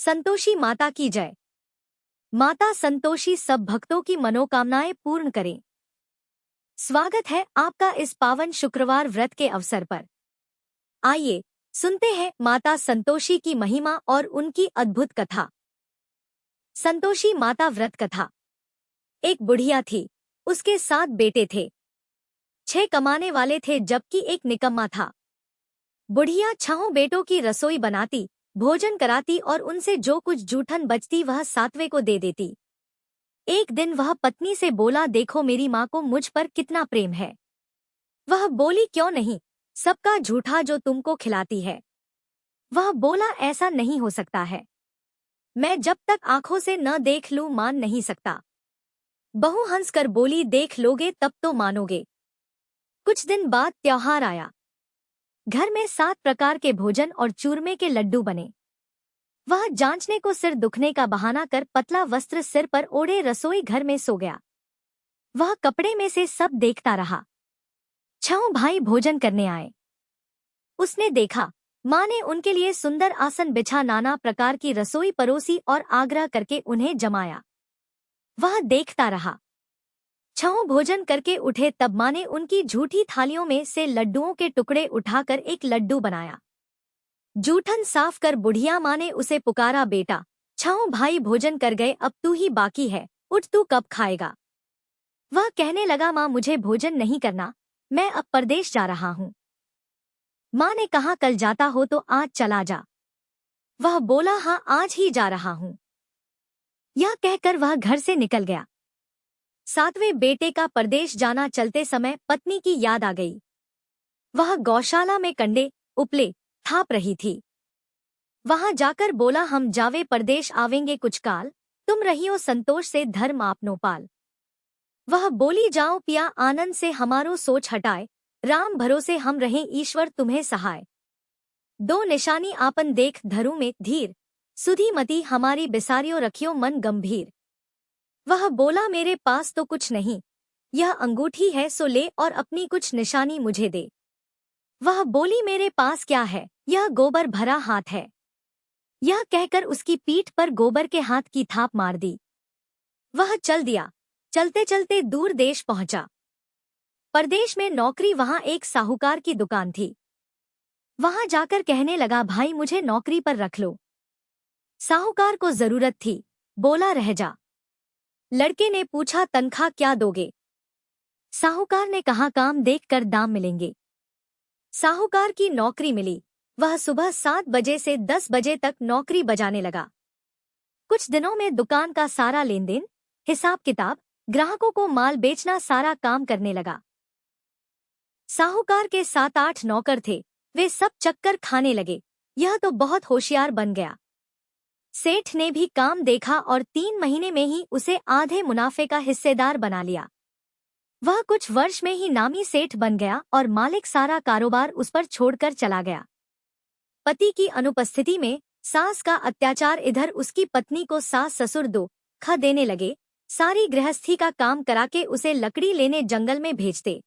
संतोषी माता की जय। माता संतोषी सब भक्तों की मनोकामनाएं पूर्ण करें। स्वागत है आपका इस पावन शुक्रवार व्रत के अवसर पर। आइए सुनते हैं माता संतोषी की महिमा और उनकी अद्भुत कथा। संतोषी माता व्रत कथा। एक बुढ़िया थी, उसके 7 बेटे थे। 6 कमाने वाले थे जबकि एक निकम्मा था। बुढ़िया 6 बेटों की रसोई बनाती, भोजन कराती और उनसे जो कुछ जूठन बचती वह 7वें को दे देती। एक दिन वह पत्नी से बोला, देखो मेरी माँ को मुझ पर कितना प्रेम है। वह बोली, क्यों नहीं, सबका झूठा जो तुमको खिलाती है। वह बोला, ऐसा नहीं हो सकता है, मैं जब तक आंखों से न देख लूं मान नहीं सकता। बहू हंसकर बोली, देख लोगे तब तो मानोगे। कुछ दिन बाद त्योहार आया। घर में 7 प्रकार के भोजन और चूरमे के लड्डू बने। वह जांचने को सिर दुखने का बहाना कर पतला वस्त्र सिर पर ओढ़े रसोई घर में सो गया। वह कपड़े में से सब देखता रहा। 6 भाई भोजन करने आए। उसने देखा माँ ने उनके लिए सुंदर आसन बिछा नाना प्रकार की रसोई परोसी और आग्रह करके उन्हें जमाया। वह देखता रहा। 6 भोजन करके उठे तब माँ ने उनकी झूठी थालियों में से लड्डुओं के टुकड़े उठाकर एक लड्डू बनाया। जूठन साफ कर बुढ़िया माँ ने उसे पुकारा, बेटा 6 भाई भोजन कर गए, अब तू ही बाकी है, उठ तू कब खाएगा। वह कहने लगा, माँ मुझे भोजन नहीं करना, मैं अब परदेश जा रहा हूँ। माँ ने कहा, कल जाता हो तो आज चला जा। वह बोला, हाँ आज ही जा रहा हूँ। यह कहकर वह घर से निकल गया। 7वें बेटे का परदेश जाना चलते समय पत्नी की याद आ गई। वह गौशाला में कंडे उपले थाप रही थी। वहां जाकर बोला, हम जावे परदेश आवेंगे कुछ काल, तुम रहियो संतोष से धर्म आपनो पाल। वह बोली, जाओ पिया आनंद से हमारो सोच हटाए, राम भरोसे हम रहें ईश्वर तुम्हें सहाय। 2 निशानी आपन देख धरू में धीर, सुधी मती हमारी बिसारियो रखियो मन गंभीर। वह बोला, मेरे पास तो कुछ नहीं, यह अंगूठी है सो ले और अपनी कुछ निशानी मुझे दे। वह बोली, मेरे पास क्या है, यह गोबर भरा हाथ है। यह कहकर उसकी पीठ पर गोबर के हाथ की थाप मार दी। वह चल दिया। चलते चलते दूर देश पहुंचा। परदेश में नौकरी वहां एक साहूकार की दुकान थी। वहां जाकर कहने लगा, भाई मुझे नौकरी पर रख लो। साहूकार को जरूरत थी, बोला रह जा। लड़के ने पूछा, तनख्वाह क्या दोगे। साहूकार ने कहा, काम देखकर दाम मिलेंगे। साहूकार की नौकरी मिली। वह सुबह 7 बजे से 10 बजे तक नौकरी बजाने लगा। कुछ दिनों में दुकान का सारा लेन देन, हिसाब किताब, ग्राहकों को माल बेचना सारा काम करने लगा। साहूकार के 7-8 नौकर थे, वे सब चक्कर खाने लगे। यह तो बहुत होशियार बन गया। सेठ ने भी काम देखा और 3 महीने में ही उसे आधे मुनाफे का हिस्सेदार बना लिया। वह कुछ वर्ष में ही नामी सेठ बन गया और मालिक सारा कारोबार उस पर छोड़कर चला गया। पति की अनुपस्थिति में सास का अत्याचार, इधर उसकी पत्नी को सास ससुर दुख देने लगे। सारी गृहस्थी का काम कराके उसे लकड़ी लेने जंगल में भेजते।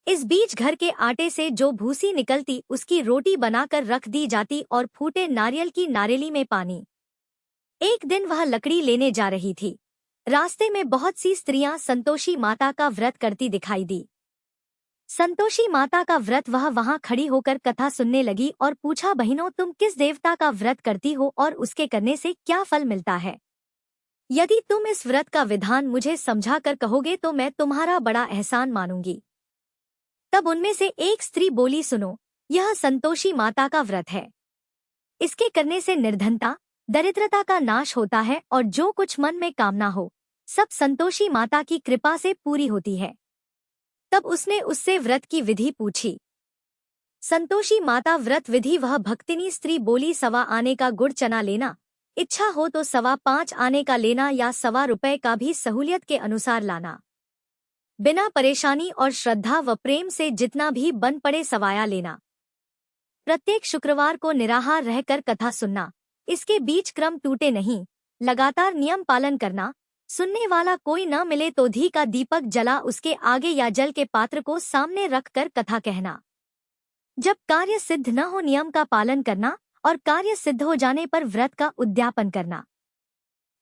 इस बीच घर के आटे से जो भूसी निकलती उसकी रोटी बनाकर रख दी जाती और फूटे नारियल की नारेली में पानी। एक दिन वह लकड़ी लेने जा रही थी। रास्ते में बहुत सी स्त्रियां संतोषी माता का व्रत करती दिखाई दी। संतोषी माता का व्रत वह वहां खड़ी होकर कथा सुनने लगी और पूछा, बहनों तुम किस देवता का व्रत करती हो और उसके करने से क्या फल मिलता है। यदि तुम इस व्रत का विधान मुझे समझा कर कहोगे तो मैं तुम्हारा बड़ा एहसान मानूंगी। तब उनमें से एक स्त्री बोली, सुनो, यह संतोषी माता का व्रत है। इसके करने से निर्धनता दरिद्रता का नाश होता है और जो कुछ मन में कामना हो सब संतोषी माता की कृपा से पूरी होती है। तब उसने उससे व्रत की विधि पूछी। संतोषी माता व्रत विधि वह भक्तिनी स्त्री बोली, 1.25 आने का गुड़ चना लेना, इच्छा हो तो 5.25 आने का लेना या 1.25 रुपए का भी सहूलियत के अनुसार लाना। बिना परेशानी और श्रद्धा व प्रेम से जितना भी बन पड़े सवाया लेना। प्रत्येक शुक्रवार को निराहार रहकर कथा सुनना, इसके बीच क्रम टूटे नहीं, लगातार नियम पालन करना। सुनने वाला कोई न मिले तो घी का दीपक जला उसके आगे या जल के पात्र को सामने रखकर कथा कहना। जब कार्य सिद्ध न हो नियम का पालन करना और कार्य सिद्ध हो जाने पर व्रत का उद्यापन करना।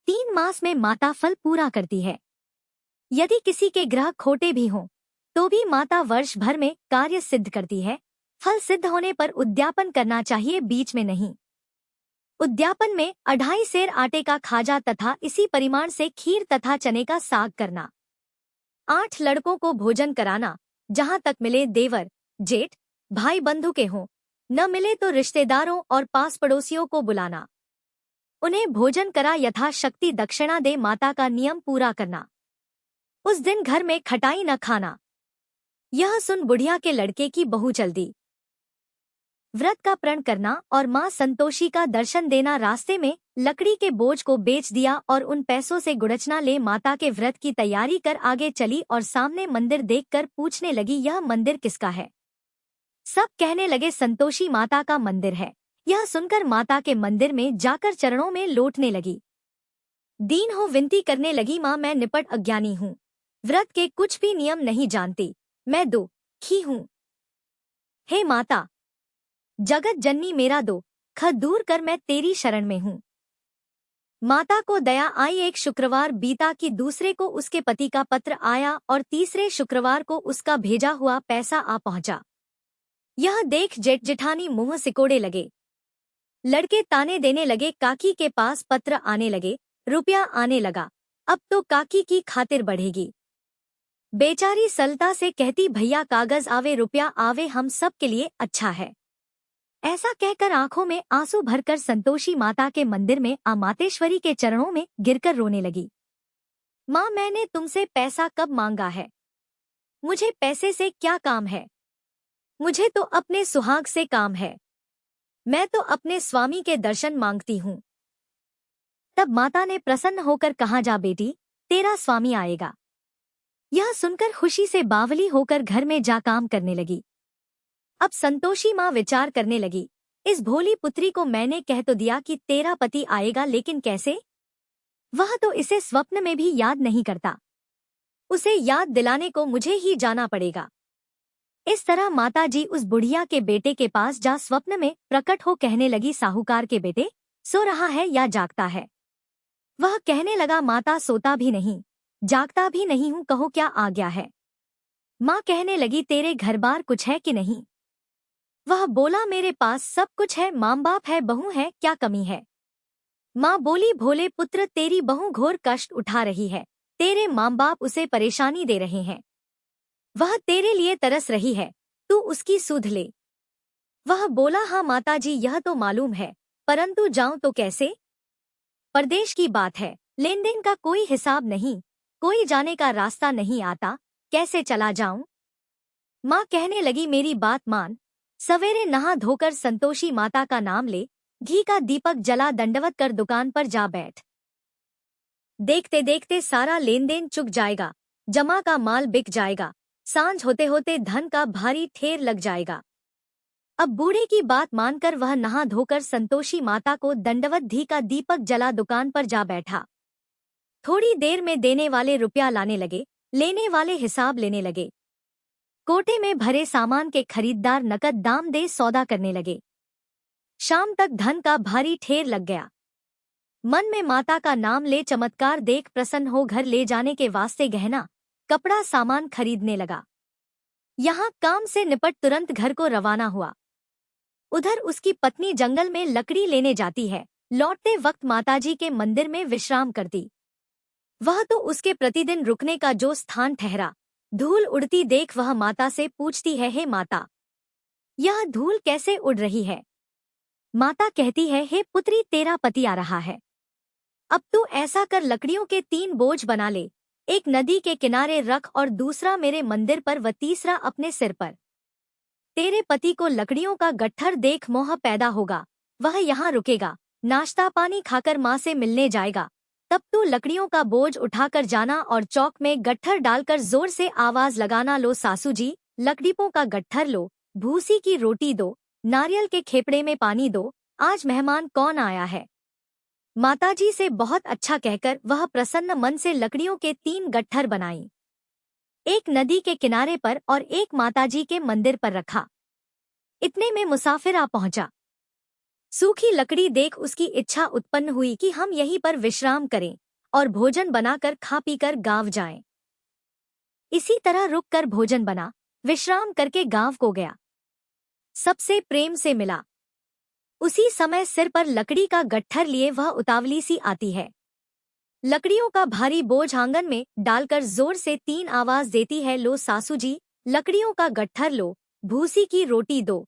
3 मास में माता फल पूरा करती है। यदि किसी के ग्रह खोटे भी हों तो भी माता वर्ष भर में कार्य सिद्ध करती है। फल सिद्ध होने पर उद्यापन करना चाहिए, बीच में नहीं। उद्यापन में 2.5 सेर आटे का खाजा तथा इसी परिमाण से खीर तथा चने का साग करना। 8 लड़कों को भोजन कराना, जहां तक मिले देवर जेठ भाई बंधु के हों, न मिले तो रिश्तेदारों और पास पड़ोसियों को बुलाना। उन्हें भोजन करा यथाशक्ति दक्षिणा दे माता का नियम पूरा करना। उस दिन घर में खटाई न खाना। यह सुन बुढ़िया के लड़के की बहू चल दी। व्रत का प्रण करना और मां संतोषी का दर्शन देना। रास्ते में लकड़ी के बोझ को बेच दिया और उन पैसों से गुड़चना ले माता के व्रत की तैयारी कर आगे चली और सामने मंदिर देखकर पूछने लगी, यह मंदिर किसका है? सब कहने लगे, संतोषी माता का मंदिर है। यह सुनकर माता के मंदिर में जाकर चरणों में लोटने लगी। दीन हो विनती करने लगी, मां मैं निपट अज्ञानी हूँ, व्रत के कुछ भी नियम नहीं जानती, मैं दुखी हूँ। हे माता जगत जननी मेरा दुख दूर कर, मैं तेरी शरण में हूँ। माता को दया आई। एक शुक्रवार बीता कि दूसरे को उसके पति का पत्र आया और तीसरे शुक्रवार को उसका भेजा हुआ पैसा आ पहुंचा। यह देख जेठ जेठानी मुंह सिकोड़े लगे। लड़के ताने देने लगे, काकी के पास पत्र आने लगे, रुपया आने लगा, अब तो काकी की खातिर बढ़ेगी। बेचारी सलता से कहती, भैया कागज आवे रुपया आवे, हम सब के लिए अच्छा है। ऐसा कहकर आंखों में आंसू भरकर संतोषी माता के मंदिर में अमातेश्वरी के चरणों में गिरकर रोने लगी। माँ मैंने तुमसे पैसा कब मांगा है? मुझे पैसे से क्या काम है? मुझे तो अपने सुहाग से काम है। मैं तो अपने स्वामी के दर्शन मांगती हूँ। तब माता ने प्रसन्न होकर कहा, जा बेटी तेरा स्वामी आएगा। यह सुनकर खुशी से बावली होकर घर में जा काम करने लगी। अब संतोषी माँ विचार करने लगी, इस भोली पुत्री को मैंने कह तो दिया कि तेरा पति आएगा, लेकिन कैसे? वह तो इसे स्वप्न में भी याद नहीं करता। उसे याद दिलाने को मुझे ही जाना पड़ेगा। इस तरह माताजी उस बुढ़िया के बेटे के पास जा स्वप्न में प्रकट हो कहने लगी, साहूकार के बेटे सो रहा है या जागता है? वह कहने लगा, माता सोता भी नहीं जागता भी नहीं हूँ, कहो क्या आज्ञा है? माँ कहने लगी, तेरे घर बार कुछ है कि नहीं? वह बोला, मेरे पास सब कुछ है, माँ बाप है, बहू है, क्या कमी है? माँ बोली, भोले पुत्र तेरी बहू घोर कष्ट उठा रही है, तेरे माँ बाप उसे परेशानी दे रहे हैं। वह तेरे लिए तरस रही है, तू उसकी सुध ले। वह बोला, हाँ माताजी यह तो मालूम है, परंतु जाऊं तो कैसे? परदेश की बात है, लेन देन का कोई हिसाब नहीं, कोई जाने का रास्ता नहीं आता, कैसे चला जाऊं? माँ कहने लगी, मेरी बात मान, सवेरे नहा धोकर संतोषी माता का नाम ले, घी का दीपक जला दंडवत कर दुकान पर जा बैठ। देखते देखते सारा लेन देन चुक जाएगा, जमा का माल बिक जाएगा, सांझ होते होते धन का भारी ठेर लग जाएगा। अब बूढ़े की बात मानकर वह नहा धोकर संतोषी माता को दंडवत घी का दीपक जला दुकान पर जा बैठा। थोड़ी देर में देने वाले रुपया लाने लगे, लेने वाले हिसाब लेने लगे। कोटे में भरे सामान के खरीददार नकद दाम दे सौदा करने लगे। शाम तक धन का भारी ठेर लग गया। मन में माता का नाम ले चमत्कार देख प्रसन्न हो घर ले जाने के वास्ते गहना कपड़ा सामान खरीदने लगा। यहाँ काम से निपट तुरंत घर को रवाना हुआ। उधर उसकी पत्नी जंगल में लकड़ी लेने जाती है, लौटते वक्त माताजी के मंदिर में विश्राम करती। वह तो उसके प्रतिदिन रुकने का जो स्थान ठहरा। धूल उड़ती देख वह माता से पूछती है, हे माता यह धूल कैसे उड़ रही है? माता कहती है, हे पुत्री तेरा पति आ रहा है। अब तू ऐसा कर, लकड़ियों के 3 बोझ बना ले, एक नदी के किनारे रख और दूसरा मेरे मंदिर पर व तीसरा अपने सिर पर। तेरे पति को लकड़ियों का गट्ठर देख मोह पैदा होगा, वह यहाँ रुकेगा, नाश्ता पानी खाकर माँ से मिलने जाएगा। तब तू लकड़ियों का बोझ उठाकर जाना और चौक में गट्ठर डालकर जोर से आवाज लगाना, लो सासू जी लकड़ियों का गट्ठर लो, भूसी की रोटी दो, नारियल के खेपड़े में पानी दो, आज मेहमान कौन आया है। माताजी से बहुत अच्छा कहकर वह प्रसन्न मन से लकड़ियों के 3 गट्ठर बनाई। एक नदी के किनारे पर और एक माताजी के मंदिर पर रखा। इतने में मुसाफिर आ पहुंचा। सूखी लकड़ी देख उसकी इच्छा उत्पन्न हुई कि हम यहीं पर विश्राम करें और भोजन बनाकर खा पीकर गाँव जाएं। इसी तरह रुककर भोजन बना, विश्राम करके गाँव को गया। सबसे प्रेम से मिला। उसी समय सिर पर लकड़ी का गट्ठर लिए वह उतावली सी आती है। लकड़ियों का भारी बोझ आंगन में डालकर जोर से 3 आवाज देती है, लो सासू जी, लकड़ियों का गट्ठर लो, भूसी की रोटी दो।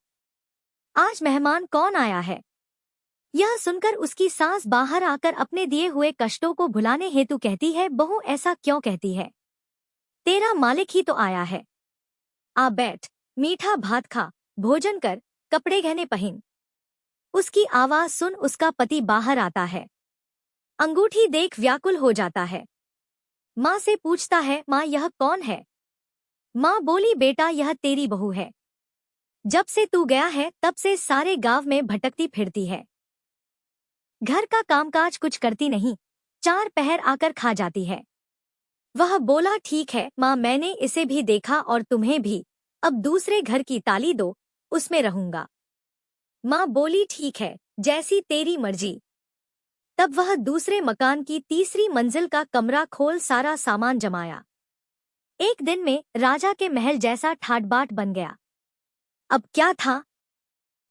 आज मेहमान कौन आया है? यह सुनकर उसकी सास बाहर आकर अपने दिए हुए कष्टों को भुलाने हेतु कहती है, बहू ऐसा क्यों कहती है? तेरा मालिक ही तो आया है। आ बैठ, मीठा भात खा, भोजन कर, कपड़े गहने पहन। उसकी आवाज सुन उसका पति बाहर आता है। अंगूठी देख व्याकुल हो जाता है। माँ से पूछता है, माँ यह कौन है? माँ बोली, बेटा यह तेरी बहू है। जब से तू गया है तब से सारे गांव में भटकती फिरती है। घर का कामकाज कुछ करती नहीं, 4 पहर आकर खा जाती है। वह बोला, ठीक है माँ, मैंने इसे भी देखा और तुम्हें भी। अब दूसरे घर की ताली दो, उसमें रहूंगा। माँ बोली, ठीक है, जैसी तेरी मर्जी। तब वह दूसरे मकान की तीसरी मंजिल का कमरा खोल सारा सामान जमाया। एक दिन में राजा के महल जैसा ठाट-बाट बन गया। अब क्या था?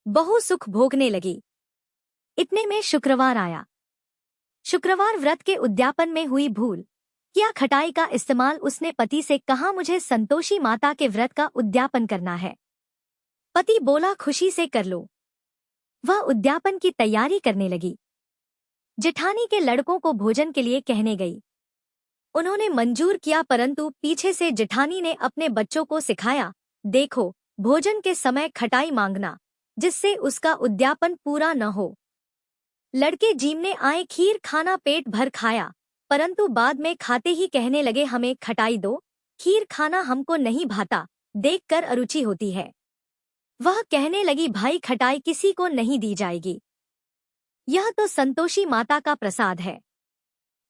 बहू सुख भोगने लगी। इतने में शुक्रवार आया। शुक्रवार व्रत के उद्यापन में हुई भूल। क्या खटाई का इस्तेमाल उसने पति से कहा, मुझे संतोषी माता के व्रत का उद्यापन करना है। पति बोला, खुशी से कर लो। वह उद्यापन की तैयारी करने लगी। जेठानी के लड़कों को भोजन के लिए कहने गई। उन्होंने मंजूर किया, परंतु पीछे से जेठानी ने अपने बच्चों को सिखाया, देखो भोजन के समय खटाई मांगना, जिससे उसका उद्यापन पूरा न हो। लड़के जीमने आए, खीर खाना पेट भर खाया, परंतु बाद में खाते ही कहने लगे, हमें खटाई दो, खीर खाना हमको नहीं भाता, देखकर अरुचि होती है। वह कहने लगी, भाई खटाई किसी को नहीं दी जाएगी, यह तो संतोषी माता का प्रसाद है।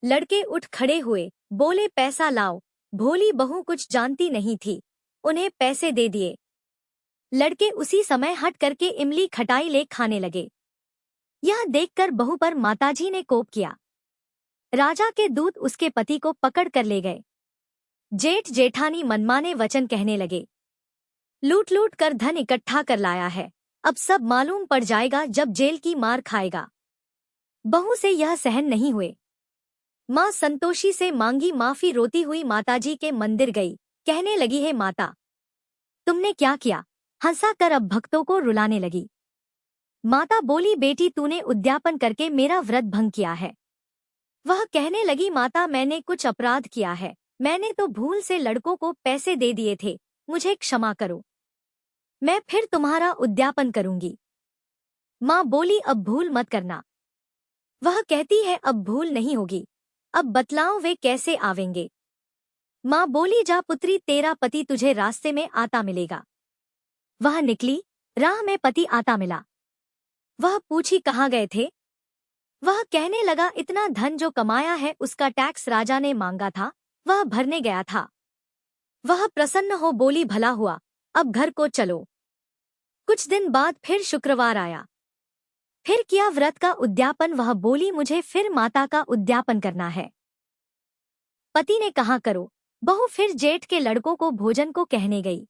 लड़के उठ खड़े हुए, बोले, पैसा लाओ। भोली बहू कुछ जानती नहीं थी, उन्हें पैसे दे दिए। लड़के उसी समय हट करके इमली खटाई ले खाने लगे। यह देखकर बहू पर माताजी ने कोप किया। राजा के दूत उसके पति को पकड़ कर ले गए। जेठ जेठानी मनमाने वचन कहने लगे, लूट लूट कर धन इकट्ठा कर लाया है, अब सब मालूम पड़ जाएगा जब जेल की मार खाएगा। बहू से यह सहन नहीं हुए। माँ संतोषी से मांगी माफी, रोती हुई माताजी के मंदिर गई, कहने लगी, है माता, तुमने क्या किया? हंसा कर अब भक्तों को रुलाने लगी। माता बोली, बेटी तूने उद्यापन करके मेरा व्रत भंग किया है। वह कहने लगी, माता मैंने कुछ अपराध किया है, मैंने तो भूल से लड़कों को पैसे दे दिए थे, मुझे क्षमा करो, मैं फिर तुम्हारा उद्यापन करूंगी। माँ बोली, अब भूल मत करना। वह कहती है, अब भूल नहीं होगी, अब बतलाओ वे कैसे आवेंगे। माँ बोली, जा पुत्री, तेरा पति तुझे रास्ते में आता मिलेगा। वह निकली, राह में पति आता मिला। वह पूछी, कहाँ गए थे? वह कहने लगा, इतना धन जो कमाया है उसका टैक्स राजा ने मांगा था, वह भरने गया था। वह प्रसन्न हो बोली, भला हुआ, अब घर को चलो। कुछ दिन बाद फिर शुक्रवार आया। फिर किया व्रत का उद्यापन। वह बोली, मुझे फिर माता का उद्यापन करना है। पति ने कहा, करो। बहू फिर जेठ के लड़कों को भोजन को कहने गई।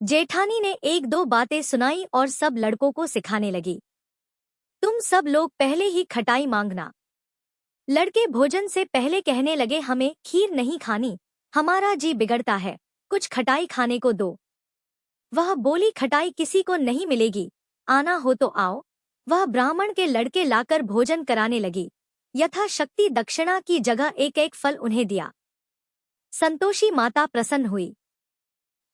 जेठानी ने 1-2 बातें सुनाई और सब लड़कों को सिखाने लगी, तुम सब लोग पहले ही खटाई मांगना। लड़के भोजन से पहले कहने लगे, हमें खीर नहीं खानी, हमारा जी बिगड़ता है, कुछ खटाई खाने को दो। वह बोली, खटाई किसी को नहीं मिलेगी, आना हो तो आओ। वह ब्राह्मण के लड़के लाकर भोजन कराने लगी। यथाशक्ति दक्षिणा की जगह एक एक फल उन्हें दिया। संतोषी माता प्रसन्न हुई।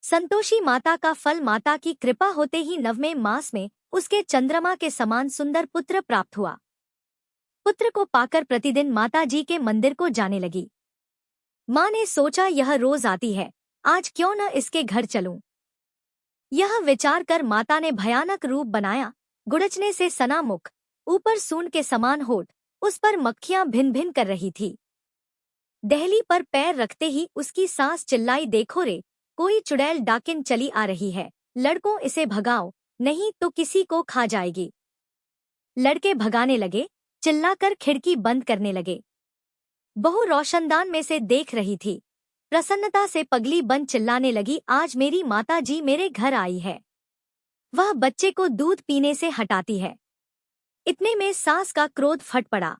संतोषी माता का फल माता की कृपा होते ही 9वें मास में उसके चंद्रमा के समान सुंदर पुत्र प्राप्त हुआ। पुत्र को पाकर प्रतिदिन माता जी के मंदिर को जाने लगी। माँ ने सोचा, यह रोज आती है, आज क्यों न इसके घर चलूं। यह विचार कर माता ने भयानक रूप बनाया, गुड़चने से सना मुख, ऊपर सूंड के समान होठ, उस पर मक्खियां भिन भिन कर रही थी। दहली पर पैर रखते ही उसकी सास चिल्लाई, देखो रे, कोई चुड़ैल डाकिन चली आ रही है, लड़कों इसे भगाओ, नहीं तो किसी को खा जाएगी। लड़के भगाने लगे, चिल्लाकर खिड़की बंद करने लगे। बहू रोशनदान में से देख रही थी। प्रसन्नता से पगली बन चिल्लाने लगी, आज मेरी माता जी मेरे घर आई है। वह बच्चे को दूध पीने से हटाती है। इतने में सास का क्रोध फट पड़ा।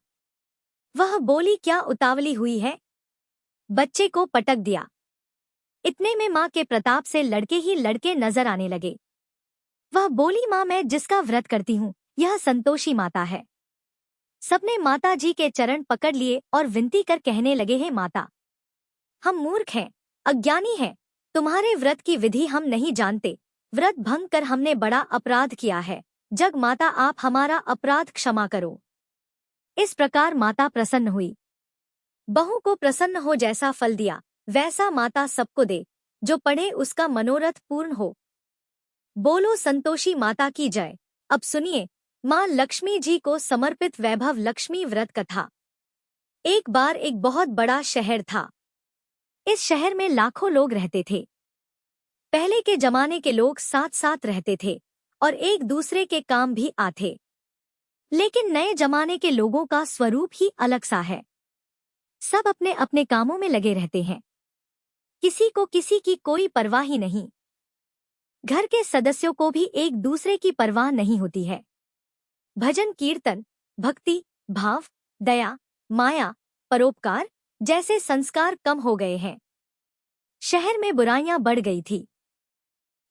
वह बोली, क्या उतावली हुई है? बच्चे को पटक दिया। इतने में माँ के प्रताप से लड़के ही लड़के नजर आने लगे। वह बोली, माँ मैं जिसका व्रत करती हूँ यह संतोषी माता है। सबने माता जी के चरण पकड़ लिए और विनती कर कहने लगे, हे माता, हम मूर्ख हैं, अज्ञानी हैं, तुम्हारे व्रत की विधि हम नहीं जानते। व्रत भंग कर हमने बड़ा अपराध किया है। जग माता आप हमारा अपराध क्षमा करो। इस प्रकार माता प्रसन्न हुई। बहू को प्रसन्न हो जैसा फल दिया वैसा माता सबको दे, जो पढ़े उसका मनोरथ पूर्ण हो। बोलो संतोषी माता की जय। अब सुनिए माँ लक्ष्मी जी को समर्पित वैभव लक्ष्मी व्रत कथा। एक बार एक बहुत बड़ा शहर था। इस शहर में लाखों लोग रहते थे। पहले के जमाने के लोग साथ साथ रहते थे और एक दूसरे के काम भी आते। लेकिन नए जमाने के लोगों का स्वरूप ही अलग सा है। सब अपने अपने कामों में लगे रहते हैं। किसी को किसी की कोई परवाह ही नहीं। घर के सदस्यों को भी एक दूसरे की परवाह नहीं होती है। भजन कीर्तन, भक्ति, भाव, दया, माया, परोपकार जैसे संस्कार कम हो गए हैं। शहर में बुराइयां बढ़ गई थी।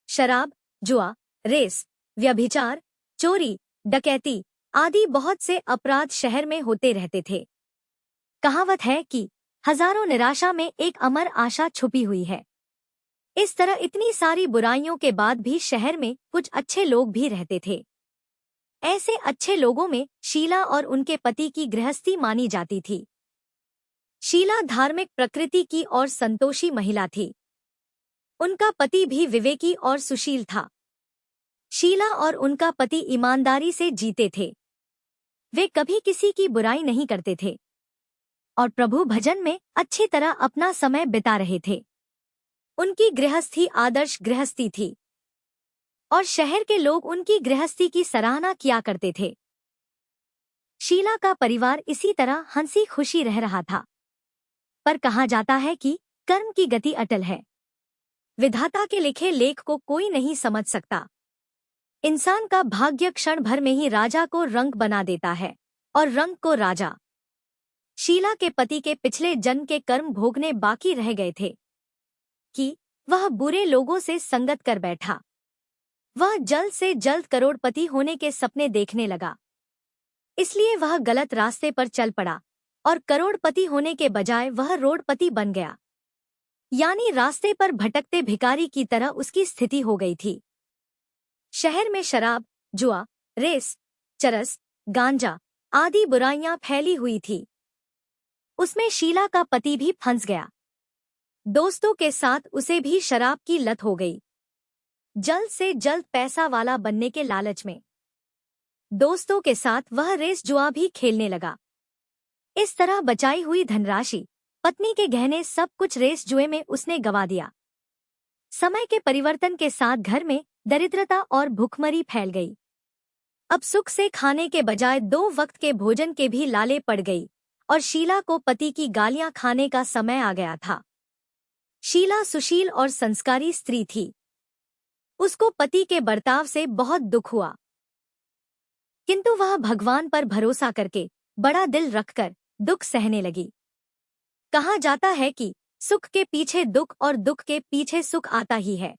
शराब, जुआ, रेस, व्यभिचार, चोरी, डकैती आदि बहुत से अपराध शहर में होते रहते थे। कहावत है कि हजारों निराशा में एक अमर आशा छुपी हुई है। इस तरह इतनी सारी बुराइयों के बाद भी शहर में कुछ अच्छे लोग भी रहते थे। ऐसे अच्छे लोगों में शीला और उनके पति की गृहस्थी मानी जाती थी। शीला धार्मिक प्रकृति की और संतोषी महिला थी। उनका पति भी विवेकी और सुशील था। शीला और उनका पति ईमानदारी से जीते थे। वे कभी किसी की बुराई नहीं करते थे और प्रभु भजन में अच्छी तरह अपना समय बिता रहे थे। उनकी गृहस्थी आदर्श गृहस्थी थी और शहर के लोग उनकी गृहस्थी की सराहना किया करते थे। शीला का परिवार इसी तरह हंसी खुशी रह रहा था। पर कहा जाता है कि कर्म की गति अटल है। विधाता के लिखे लेख को कोई नहीं समझ सकता। इंसान का भाग्य क्षण भर में ही राजा को रंक बना देता है और रंक को राजा। शीला के पति के पिछले जन्म के कर्म भोगने बाकी रह गए थे कि वह बुरे लोगों से संगत कर बैठा। वह जल्द से जल्द करोड़पति होने के सपने देखने लगा। इसलिए वह गलत रास्ते पर चल पड़ा और करोड़पति होने के बजाय वह रोडपति बन गया। यानी रास्ते पर भटकते भिखारी की तरह उसकी स्थिति हो गई थी। शहर में शराब, जुआ, रेस, चरस, गांजा आदि बुराइयां फैली हुई थी। उसमें शीला का पति भी फंस गया। दोस्तों के साथ उसे भी शराब की लत हो गई। जल्द से जल्द पैसा वाला बनने के लालच में दोस्तों के साथ वह रेस जुआ भी खेलने लगा। इस तरह बचाई हुई धनराशि, पत्नी के गहने सब कुछ रेस जुए में उसने गंवा दिया। समय के परिवर्तन के साथ घर में दरिद्रता और भूखमरी फैल गई। अब सुख से खाने के बजाय 2 वक्त के भोजन के भी लाले पड़ गई और शीला को पति की गालियां खाने का समय आ गया था। शीला सुशील और संस्कारी स्त्री थी। उसको पति के बर्ताव से बहुत दुख हुआ, किंतु वह भगवान पर भरोसा करके बड़ा दिल रखकर दुख सहने लगी। कहा जाता है कि सुख के पीछे दुख और दुख के पीछे सुख आता ही है।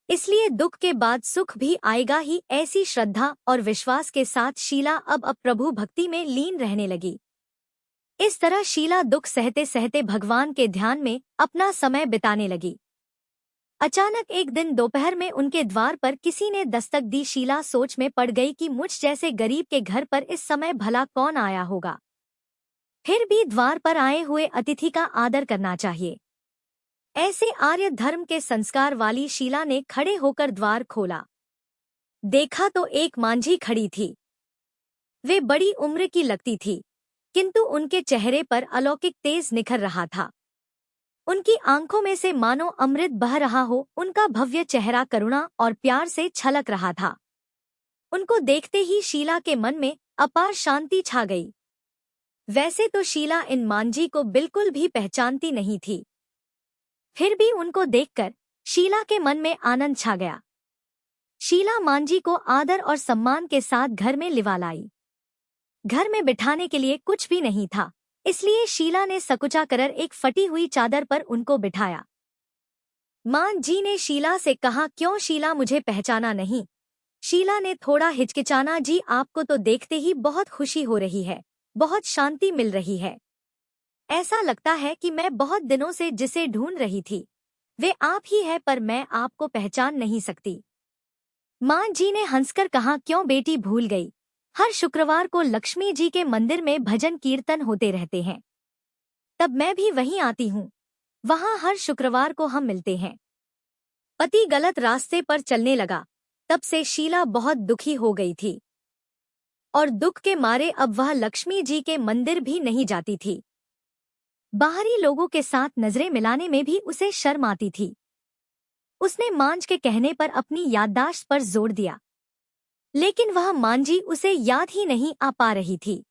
इसलिए दुख के बाद सुख भी आएगा ही। ऐसी श्रद्धा और विश्वास के साथ शीला अब प्रभु भक्ति में लीन रहने लगी। इस तरह शीला दुख सहते सहते भगवान के ध्यान में अपना समय बिताने लगी। अचानक एक दिन दोपहर में उनके द्वार पर किसी ने दस्तक दी। शीला सोच में पड़ गई कि मुझ जैसे गरीब के घर पर इस समय भला कौन आया होगा। फिर भी द्वार पर आए हुए अतिथि का आदर करना चाहिए। ऐसे आर्य धर्म के संस्कार वाली शीला ने खड़े होकर द्वार खोला। देखा तो एक मांझी खड़ी थी। वे बड़ी उम्र की लगती थी, किंतु उनके चेहरे पर अलौकिक तेज निखर रहा था। उनकी आंखों में से मानो अमृत बह रहा हो। उनका भव्य चेहरा करुणा और प्यार से छलक रहा था। उनको देखते ही शीला के मन में अपार शांति छा गई। वैसे तो शीला इन मांझी को बिल्कुल भी पहचानती नहीं थी, फिर भी उनको देखकर शीला के मन में आनंद छा गया। शीला मांझी को आदर और सम्मान के साथ घर में लिवा लाई। घर में बिठाने के लिए कुछ भी नहीं था, इसलिए शीला ने सकुचा कर एक फटी हुई चादर पर उनको बिठाया। मां जी ने शीला से कहा, क्यों शीला, मुझे पहचाना नहीं? शीला ने थोड़ा हिचकिचाना, जी आपको तो देखते ही बहुत खुशी हो रही है, बहुत शांति मिल रही है। ऐसा लगता है कि मैं बहुत दिनों से जिसे ढूंढ रही थी वे आप ही है, पर मैं आपको पहचान नहीं सकती। मां जी ने हंसकर कहा, क्यों बेटी भूल गई? हर शुक्रवार को लक्ष्मी जी के मंदिर में भजन कीर्तन होते रहते हैं, तब मैं भी वहीं आती हूँ। वहाँ हर शुक्रवार को हम मिलते हैं। पति गलत रास्ते पर चलने लगा, तब से शीला बहुत दुखी हो गई थी और दुख के मारे अब वह लक्ष्मी जी के मंदिर भी नहीं जाती थी। बाहरी लोगों के साथ नजरें मिलाने में भी उसे शर्म आती थी। उसने मांझ के कहने पर अपनी याददाश्त पर जोर दिया, लेकिन वह मांझी उसे याद ही नहीं आ पा रही थी।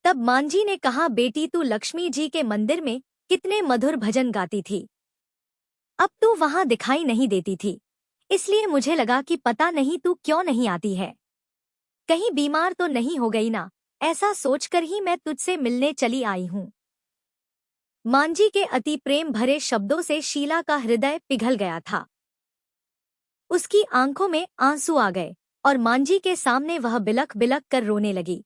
तब मांझी ने कहा, बेटी तू लक्ष्मी जी के मंदिर में कितने मधुर भजन गाती थी, अब तू वहां दिखाई नहीं देती थी, इसलिए मुझे लगा कि पता नहीं तू क्यों नहीं आती है। कहीं बीमार तो नहीं हो गई ना, ऐसा सोचकर ही मैं तुझसे मिलने चली आई हूँ। मांझी के अति प्रेम भरे शब्दों से शीला का हृदय पिघल गया था। उसकी आंखों में आंसू आ गए और मांझी के सामने वह बिलख बिलख कर रोने लगी।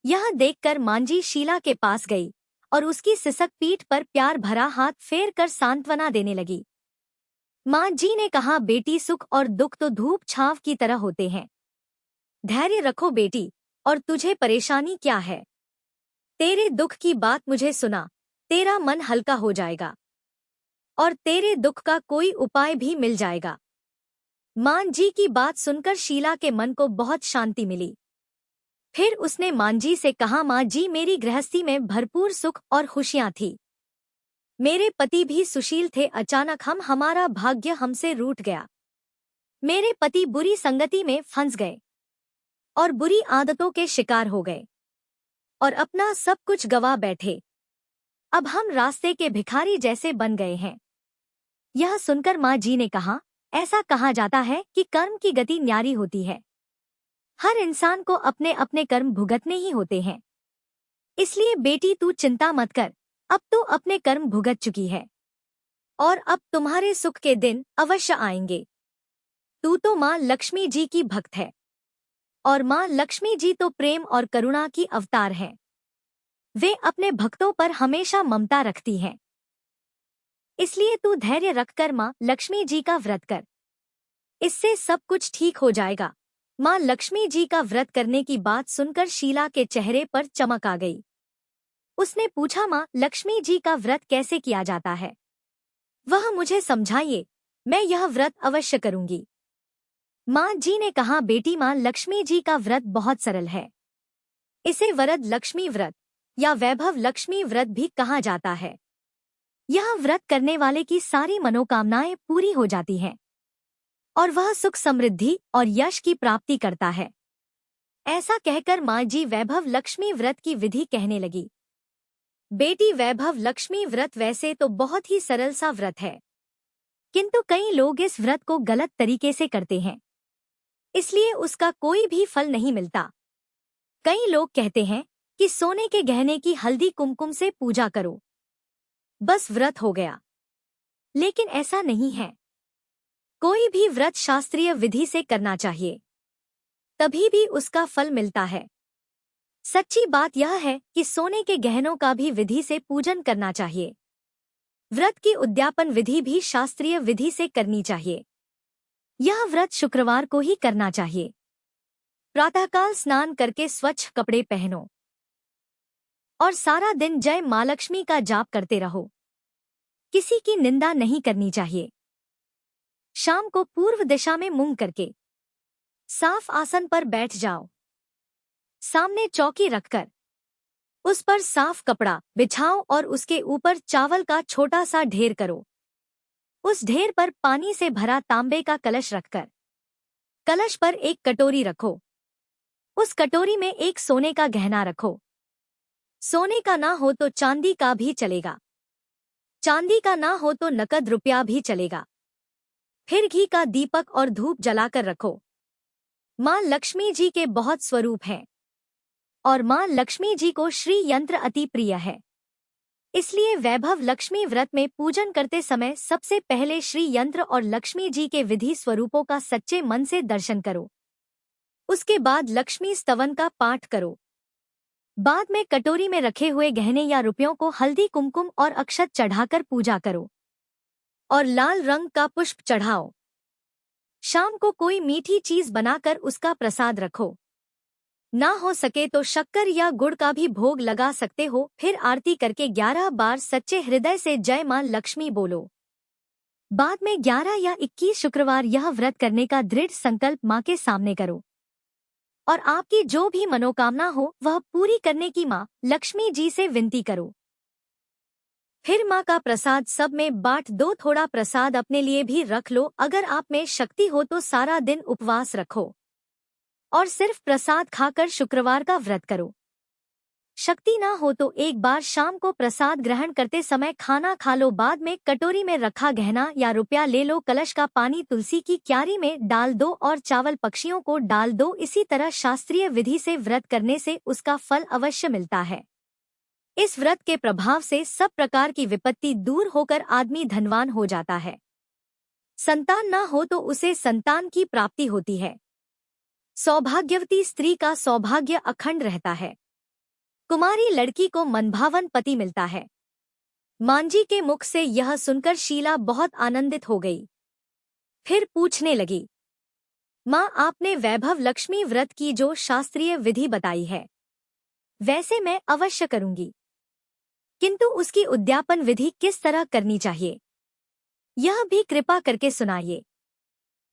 यह देखकर मांझी शीला के पास गई और उसकी सिसक पीठ पर प्यार भरा हाथ फेर कर सांत्वना देने लगी। मां जी ने कहा, बेटी सुख और दुख तो धूप छांव की तरह होते हैं, धैर्य रखो बेटी, और तुझे परेशानी क्या है? तेरे दुख की बात मुझे सुना, तेरा मन हल्का हो जाएगा और तेरे दुख का कोई उपाय भी मिल जाएगा। मां जी की बात सुनकर शीला के मन को बहुत शांति मिली। फिर उसने मां जी से कहा, मां जी मेरी गृहस्थी में भरपूर सुख और खुशियां थी। मेरे पति भी सुशील थे, अचानक हमारा भाग्य हमसे रूठ गया। मेरे पति बुरी संगति में फंस गए और बुरी आदतों के शिकार हो गए और अपना सब कुछ गवा बैठे। अब हम रास्ते के भिखारी जैसे बन गए हैं। यह सुनकर मां जी ने कहा, ऐसा कहा जाता है कि कर्म की गति न्यारी होती है। हर इंसान को अपने अपने कर्म भुगतने ही होते हैं, इसलिए बेटी तू चिंता मत कर, अब तू अपने कर्म भुगत चुकी है और अब तुम्हारे सुख के दिन अवश्य आएंगे। तू तो मां लक्ष्मी जी की भक्त है और मां लक्ष्मी जी तो प्रेम और करुणा की अवतार हैं। वे अपने भक्तों पर हमेशा ममता रखती हैं, इसलिए तू धैर्य रखकर मां लक्ष्मी जी का व्रत कर, इससे सब कुछ ठीक हो जाएगा। मां लक्ष्मी जी का व्रत करने की बात सुनकर शीला के चेहरे पर चमक आ गई। उसने पूछा, मां लक्ष्मी जी का व्रत कैसे किया जाता है? वह मुझे समझाइए, मैं यह व्रत अवश्य करूंगी। मां जी ने कहा, बेटी मां लक्ष्मी जी का व्रत बहुत सरल है। इसे वरद लक्ष्मी व्रत या वैभव लक्ष्मी व्रत भी कहा जाता है। यह व्रत करने वाले की सारी मनोकामनाएं पूरी हो जाती हैं और वह सुख समृद्धि और यश की प्राप्ति करता है। ऐसा कहकर मां जी वैभव लक्ष्मी व्रत की विधि कहने लगी। बेटी वैभव लक्ष्मी व्रत वैसे तो बहुत ही सरल सा व्रत है, किंतु कई लोग इस व्रत को गलत तरीके से करते हैं, इसलिए उसका कोई भी फल नहीं मिलता। कई लोग कहते हैं कि सोने के गहने की हल्दी कुमकुम से पूजा करो, बस व्रत हो गया, लेकिन ऐसा नहीं है। कोई भी व्रत शास्त्रीय विधि से करना चाहिए, तभी भी उसका फल मिलता है। सच्ची बात यह है कि सोने के गहनों का भी विधि से पूजन करना चाहिए। व्रत की उद्यापन विधि भी शास्त्रीय विधि से करनी चाहिए। यह व्रत शुक्रवार को ही करना चाहिए। प्रातःकाल स्नान करके स्वच्छ कपड़े पहनो और सारा दिन जय मां लक्ष्मी का जाप करते रहो। किसी की निंदा नहीं करनी चाहिए। शाम को पूर्व दिशा में मुंह करके साफ आसन पर बैठ जाओ। सामने चौकी रखकर उस पर साफ कपड़ा बिछाओ और उसके ऊपर चावल का छोटा सा ढेर करो। उस ढेर पर पानी से भरा तांबे का कलश रखकर कलश पर एक कटोरी रखो। उस कटोरी में एक सोने का गहना रखो। सोने का ना हो तो चांदी का भी चलेगा। चांदी का ना हो तो नकद रुपया भी चलेगा। फिर घी का दीपक और धूप जलाकर रखो। माँ लक्ष्मी जी के बहुत स्वरूप हैं और माँ लक्ष्मी जी को श्री यंत्र अति प्रिय है। इसलिए वैभव लक्ष्मी व्रत में पूजन करते समय सबसे पहले श्री यंत्र और लक्ष्मी जी के विधि स्वरूपों का सच्चे मन से दर्शन करो। उसके बाद लक्ष्मी स्तवन का पाठ करो। बाद में कटोरी में रखे हुए गहने या रुपयों को हल्दी कुमकुम और अक्षत चढ़ाकर पूजा करो और लाल रंग का पुष्प चढ़ाओ। शाम को कोई मीठी चीज बनाकर उसका प्रसाद रखो। ना हो सके तो शक्कर या गुड़ का भी भोग लगा सकते हो। फिर आरती करके 11 बार सच्चे हृदय से जय मां लक्ष्मी बोलो। बाद में 11 या 21 शुक्रवार यह व्रत करने का दृढ़ संकल्प मां के सामने करो और आपकी जो भी मनोकामना हो वह पूरी करने की मां लक्ष्मी जी से विनती करो। फिर मां का प्रसाद सब में बांट दो। थोड़ा प्रसाद अपने लिए भी रख लो। अगर आप में शक्ति हो तो सारा दिन उपवास रखो और सिर्फ प्रसाद खाकर शुक्रवार का व्रत करो। शक्ति ना हो तो एक बार शाम को प्रसाद ग्रहण करते समय खाना खा लो। बाद में कटोरी में रखा गहना या रुपया ले लो। कलश का पानी तुलसी की क्यारी में डाल दो और चावल पक्षियों को डाल दो। इसी तरह शास्त्रीय विधि से व्रत करने से उसका फल अवश्य मिलता है। इस व्रत के प्रभाव से सब प्रकार की विपत्ति दूर होकर आदमी धनवान हो जाता है। संतान ना हो तो उसे संतान की प्राप्ति होती है। सौभाग्यवती स्त्री का सौभाग्य अखंड रहता है। कुमारी लड़की को मनभावन पति मिलता है। मांझी के मुख से यह सुनकर शीला बहुत आनंदित हो गई। फिर पूछने लगी, माँ आपने वैभव लक्ष्मी व्रत की जो शास्त्रीय विधि बताई है वैसे मैं अवश्य करूंगी, किंतु उसकी उद्यापन विधि किस तरह करनी चाहिए यह भी कृपा करके सुनाइए।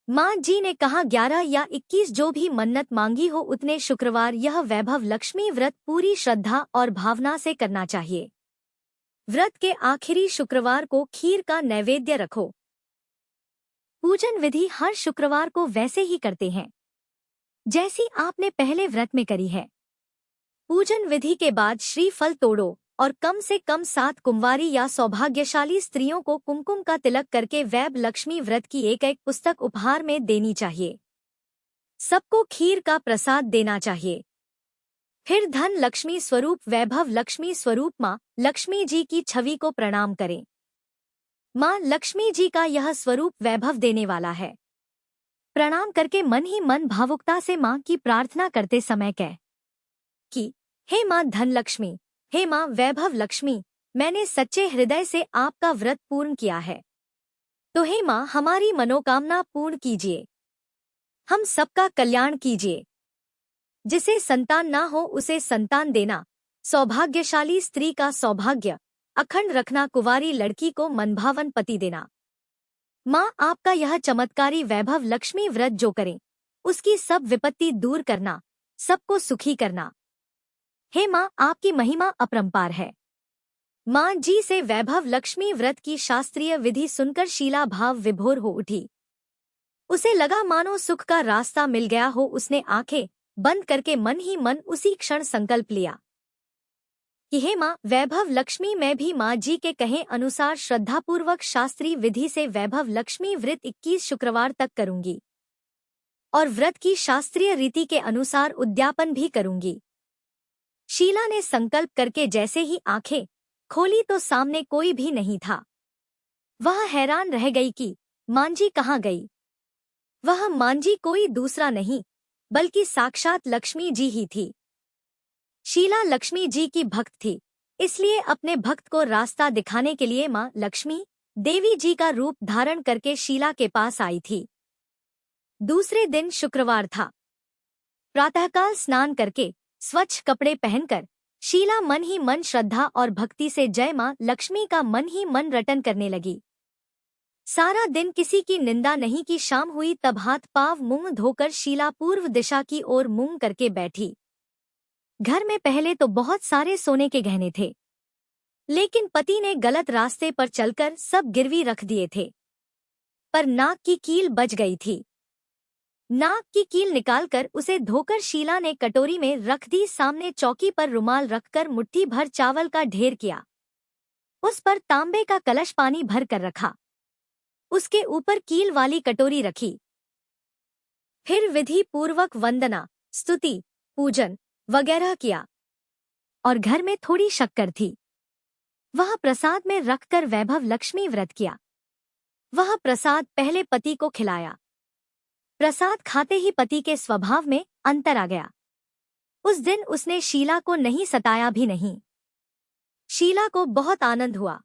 माँ जी ने कहा 11 या 21 जो भी मन्नत मांगी हो उतने शुक्रवार यह वैभव लक्ष्मी व्रत पूरी श्रद्धा और भावना से करना चाहिए। व्रत के आखिरी शुक्रवार को खीर का नैवेद्य रखो। पूजन विधि हर शुक्रवार को वैसे ही करते हैं जैसी आपने पहले व्रत में करी है। पूजन विधि के बाद श्रीफल तोड़ो और कम से कम 7 कुंवारी या सौभाग्यशाली स्त्रियों को कुमकुम का तिलक करके वैभ लक्ष्मी व्रत की एक पुस्तक उपहार में देनी चाहिए। सबको खीर का प्रसाद देना चाहिए। फिर धन लक्ष्मी स्वरूप वैभव लक्ष्मी स्वरूप माँ लक्ष्मी जी की छवि को प्रणाम करें। माँ लक्ष्मी जी का यह स्वरूप वैभव देने वाला है। प्रणाम करके मन ही मन भावुकता से माँ की प्रार्थना करते समय कह कि हे माँ धन लक्ष्मी, हे माँ वैभव लक्ष्मी, मैंने सच्चे हृदय से आपका व्रत पूर्ण किया है, तो हे माँ हमारी मनोकामना पूर्ण कीजिए। हम सबका कल्याण कीजिए। जिसे संतान ना हो उसे संतान देना, सौभाग्यशाली स्त्री का सौभाग्य अखंड रखना, कुंवारी लड़की को मनभावन पति देना। माँ आपका यह चमत्कारी वैभव लक्ष्मी व्रत जो करें उसकी सब विपत्ति दूर करना, सबको सुखी करना। हे माँ आपकी महिमा अपरंपार है। माँ जी से वैभव लक्ष्मी व्रत की शास्त्रीय विधि सुनकर शीला भाव विभोर हो उठी। उसे लगा मानो सुख का रास्ता मिल गया हो। उसने आंखें बंद करके मन ही मन उसी क्षण संकल्प लिया कि हे माँ वैभव लक्ष्मी, मैं भी माँ जी के कहे अनुसार श्रद्धापूर्वक शास्त्रीय विधि से वैभव लक्ष्मी व्रत 21 शुक्रवार तक करूंगी और व्रत की शास्त्रीय रीति के अनुसार उद्यापन भी करूंगी। शीला ने संकल्प करके जैसे ही आंखें खोली तो सामने कोई भी नहीं था। वह हैरान रह गई कि मांझी कहाँ गई। वह मांझी कोई दूसरा नहीं बल्कि साक्षात लक्ष्मी जी ही थी। शीला लक्ष्मी जी की भक्त थी, इसलिए अपने भक्त को रास्ता दिखाने के लिए मां लक्ष्मी देवी जी का रूप धारण करके शीला के पास आई थी। दूसरे दिन शुक्रवार था। प्रातःकाल स्नान करके स्वच्छ कपड़े पहनकर शीला मन ही मन श्रद्धा और भक्ति से जय मां लक्ष्मी का मन ही मन रटन करने लगी। सारा दिन किसी की निंदा नहीं की। शाम हुई तब हाथ पांव मुंह धोकर शीला पूर्व दिशा की ओर मुंह करके बैठी। घर में पहले तो बहुत सारे सोने के गहने थे, लेकिन पति ने गलत रास्ते पर चलकर सब गिरवी रख दिए थे, पर नाक की कील बच गई थी। नाक की कील निकालकर उसे धोकर शीला ने कटोरी में रख दी। सामने चौकी पर रुमाल रखकर मुट्ठी भर चावल का ढेर किया। उस पर तांबे का कलश पानी भर कर रखा। उसके ऊपर कील वाली कटोरी रखी। फिर विधि पूर्वक वंदना, स्तुति, पूजन वगैरह किया और घर में थोड़ी शक्कर थी, वह प्रसाद में रखकर वैभव लक्ष्मी व्रत किया। वह प्रसाद पहले पति को खिलाया। प्रसाद खाते ही पति के स्वभाव में अंतर आ गया। उस दिन उसने शीला को नहीं सताया भी नहीं। शीला को बहुत आनंद हुआ।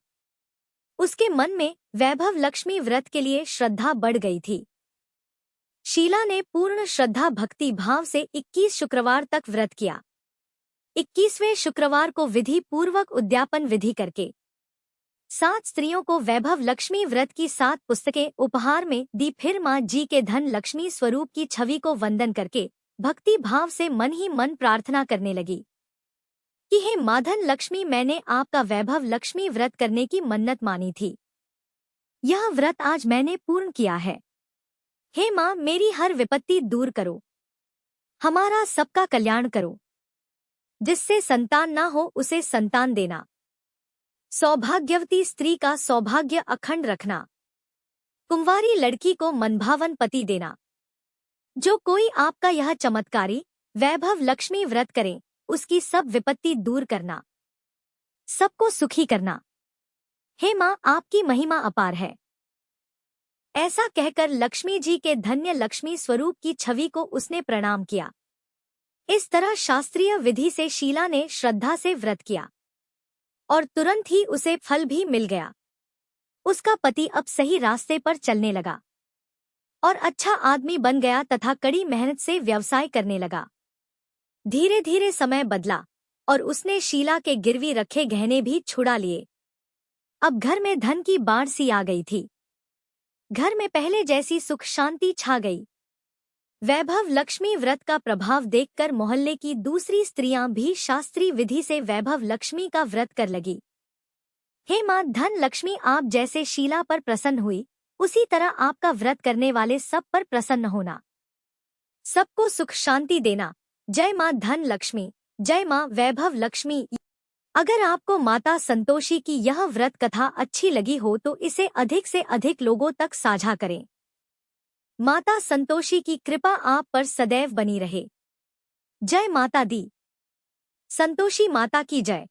उसके मन में वैभव लक्ष्मी व्रत के लिए श्रद्धा बढ़ गई थी। शीला ने पूर्ण श्रद्धा भक्ति भाव से 21 शुक्रवार तक व्रत किया। 21वें शुक्रवार को विधि पूर्वक उद्यापन विधि करके 7 स्त्रियों को वैभव लक्ष्मी व्रत की 7 पुस्तकें उपहार में दी। फिर माँ जी के धन लक्ष्मी स्वरूप की छवि को वंदन करके भक्ति भाव से मन ही मन प्रार्थना करने लगी कि हे माधन लक्ष्मी, मैंने आपका वैभव लक्ष्मी व्रत करने की मन्नत मानी थी। यह व्रत आज मैंने पूर्ण किया है। हे माँ, मेरी हर विपत्ति दूर करो, हमारा सबका कल्याण करो। जिससे संतान ना हो उसे संतान देना। सौभाग्यवती स्त्री का सौभाग्य अखंड रखना। कुंवारी लड़की को मनभावन पति देना। जो कोई आपका यह चमत्कारी वैभव लक्ष्मी व्रत करे, उसकी सब विपत्ति दूर करना, सबको सुखी करना। हे माँ, आपकी महिमा अपार है। ऐसा कहकर लक्ष्मी जी के धन्य लक्ष्मी स्वरूप की छवि को उसने प्रणाम किया। इस तरह शास्त्रीय विधि से शीला ने श्रद्धा से व्रत किया और तुरंत ही उसे फल भी मिल गया। उसका पति अब सही रास्ते पर चलने लगा और अच्छा आदमी बन गया तथा कड़ी मेहनत से व्यवसाय करने लगा। धीरे धीरे समय बदला और उसने शीला के गिरवी रखे गहने भी छुड़ा लिए। अब घर में धन की बाढ़ सी आ गई थी। घर में पहले जैसी सुख शांति छा गई। वैभव लक्ष्मी व्रत का प्रभाव देखकर मोहल्ले की दूसरी स्त्रियां भी शास्त्रीय विधि से वैभव लक्ष्मी का व्रत कर लगी। हे माँ धन लक्ष्मी, आप जैसे शीला पर प्रसन्न हुई, उसी तरह आपका व्रत करने वाले सब पर प्रसन्न होना, सबको सुख शांति देना। जय माँ धन लक्ष्मी, जय माँ वैभव लक्ष्मी। अगर आपको माता संतोषी की यह व्रत कथा अच्छी लगी हो तो इसे अधिक से अधिक लोगों तक साझा करें। माता संतोषी की कृपा आप पर सदैव बनी रहे। जय माता दी। संतोषी माता की जय।